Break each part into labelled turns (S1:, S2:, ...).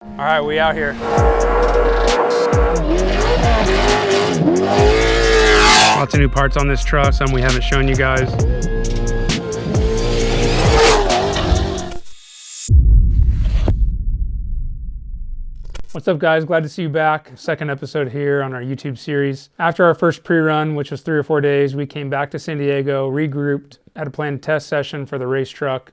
S1: All right, we out here. Lots of new parts on this truck, some we haven't shown you guys. What's up, guys? Glad to see you back. Second episode here on our YouTube series. After our first pre-run, which was 3 or 4 days, we came back to San Diego, regrouped, had a planned test session for the race truck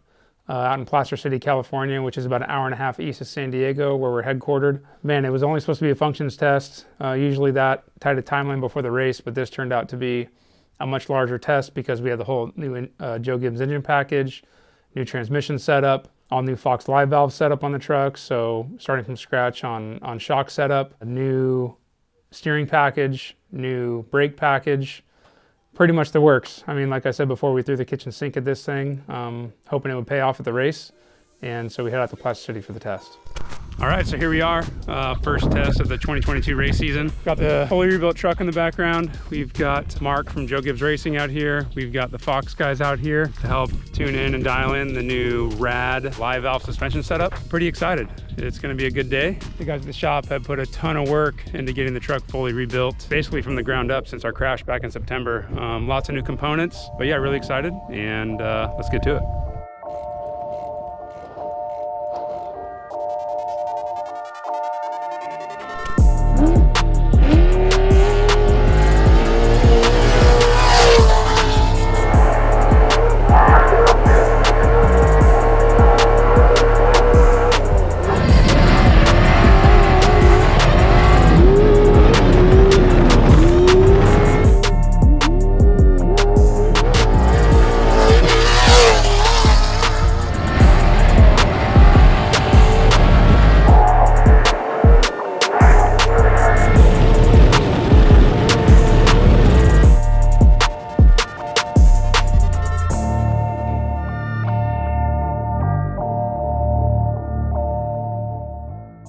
S1: out in Placer City, California, which is about an hour and a half east of San Diego, where we're headquartered. Man, it was only supposed to be a functions test, usually that tight a timeline before the race, but this turned out to be a much larger test because we had the whole new Joe Gibbs engine package, new transmission setup, all new Fox live valve setup on the truck. So starting from scratch on shock setup, a new steering package, new brake package, pretty much the works. I mean, like I said before, we threw the kitchen sink at this thing, hoping it would pay off at the race. And so we head out to Placer City for the test. All right, so here we are, first test of the 2022 race season. Got the fully rebuilt truck in the background. We've got Mark from Joe Gibbs Racing out here. We've got the Fox guys out here to help tune in and dial in the new rad live valve suspension setup. Pretty excited. It's gonna be a good day. The guys at the shop have put a ton of work into getting the truck fully rebuilt, basically from the ground up since our crash back in September. Lots of new components, but yeah, really excited, and let's get to it.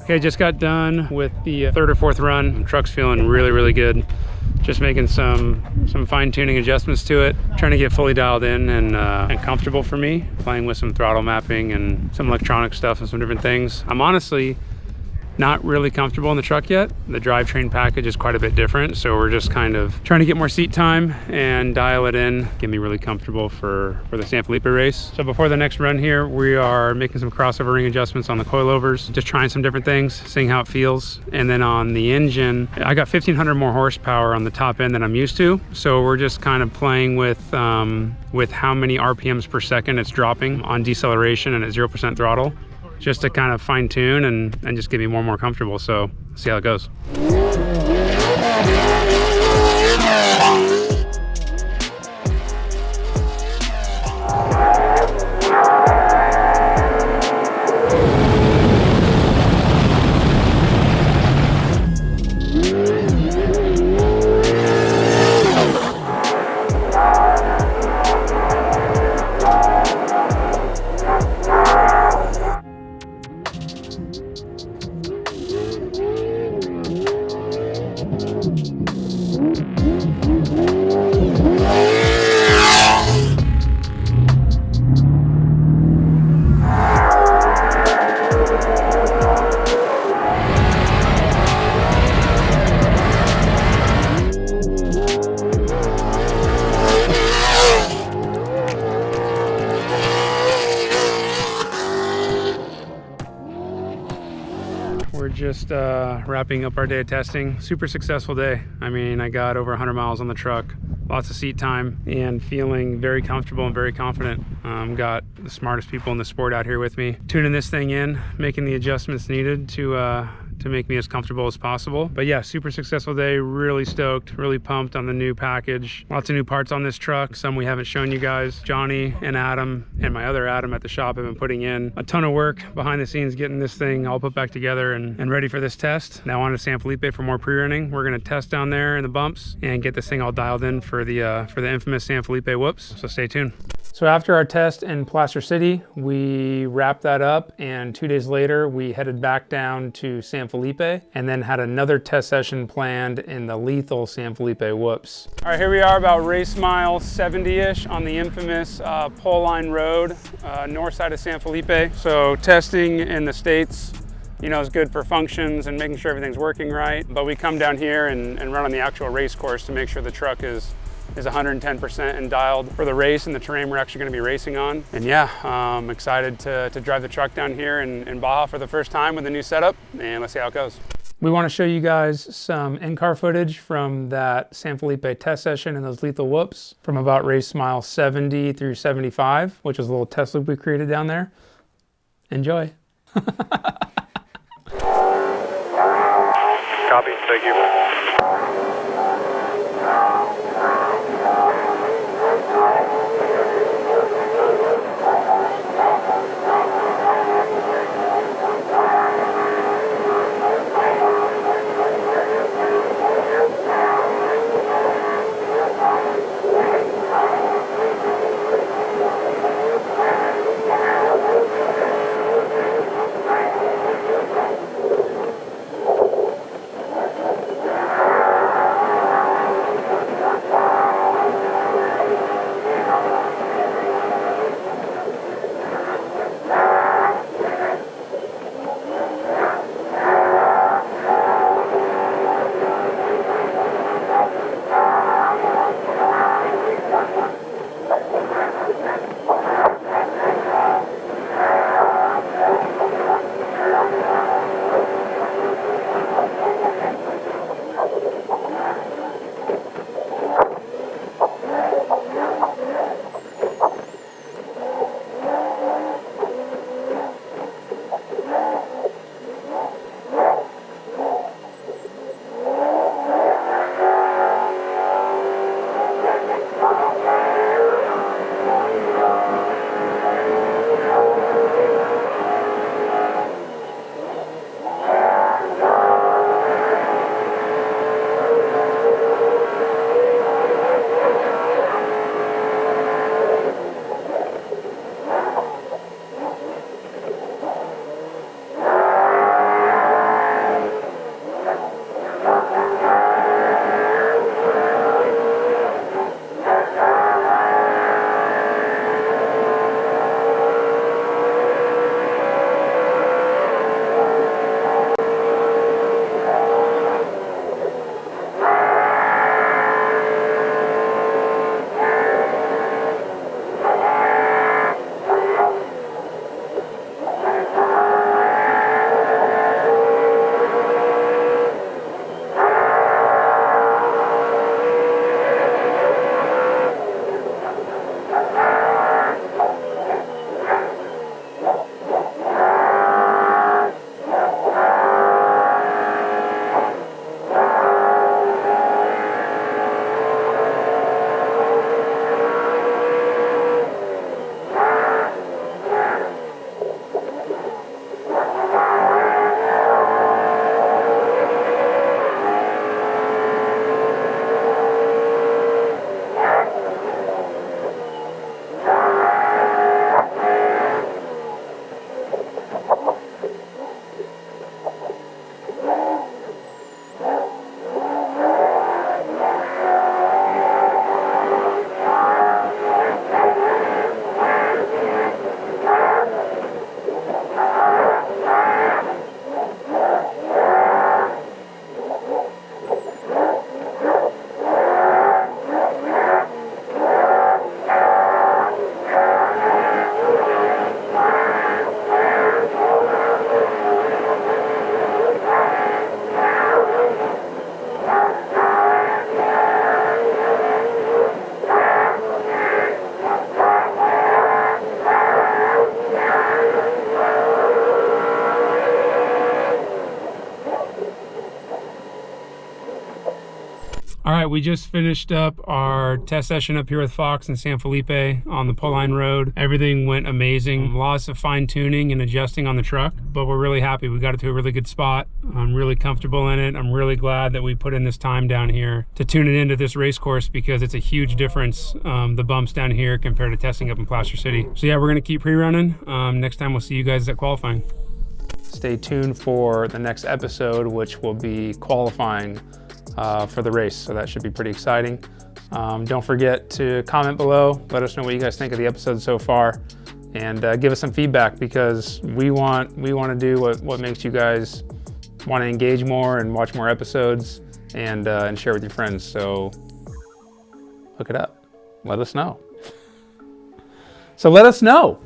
S1: Okay, just got done with the third or fourth run. The truck's feeling really, really good. Just making some fine-tuning adjustments to it, trying to get fully dialed in and comfortable for me, playing with some throttle mapping and some electronic stuff and some different things. I'm honestly not really comfortable in the truck yet. The drivetrain package is quite a bit different, so we're just kind of trying to get more seat time and dial it in, get me really comfortable for the San Felipe race. So before the next run here, we are making some crossover ring adjustments on the coilovers, just trying some different things, seeing how it feels. And then on the engine, I got 1,500 more horsepower on the top end than I'm used to, so we're just kind of playing with how many RPMs per second it's dropping on deceleration and at 0% throttle, just to kind of fine tune and just get me more and more comfortable. So see how it goes. We're just wrapping up our day of testing. Super successful day. I mean, I got over 100 miles on the truck, lots of seat time, and feeling very comfortable and very confident. Got the smartest people in the sport out here with me, tuning this thing in, making the adjustments needed to make me as comfortable as possible. But yeah, super successful day, really stoked, really pumped on the new package. Lots of new parts on this truck, some we haven't shown you guys. Johnny and Adam and my other Adam at the shop have been putting in a ton of work behind the scenes, getting this thing all put back together and ready for this test. Now on to San Felipe for more pre-running. We're gonna test down there in the bumps and get this thing all dialed in for the infamous San Felipe whoops, so stay tuned. So after our test in Placer City, we wrapped that up, and 2 days later, we headed back down to San Felipe and then had another test session planned in the lethal San Felipe whoops. All right, here we are about race mile 70-ish on the infamous Pole Line Road, north side of San Felipe. So testing in the States you know, is good for functions and making sure everything's working right. But we come down here and run on the actual race course to make sure the truck is 110% and dialed for the race and the terrain we're actually going to be racing on. And yeah, I'm excited to drive the truck down here in Baja for the first time with the new setup, and let's see how it goes. We want to show you guys some in-car footage from that San Felipe test session and those lethal whoops from about race mile 70 through 75, which is a little test loop we created down there. Enjoy.
S2: Copy, thank you.
S1: All right, we just finished up our test session up here with Fox and San Felipe on the Poline Road. Everything went amazing. Lots of fine tuning and adjusting on the truck, but we're really happy. We got it to a really good spot. I'm really comfortable in it. I'm really glad that we put in this time down here to tune it into this race course, because it's a huge difference, the bumps down here compared to testing up in Placer City. So yeah, we're gonna keep pre-running. Next time we'll see you guys at qualifying. Stay tuned for the next episode, which will be qualifying for the race, so that should be pretty exciting. Don't forget to comment below, let us know what you guys think of the episode so far. and give us some feedback, because we want to do what makes you guys want to engage more and watch more episodes and share with your friends. So hook it up. Let us know. So let us know.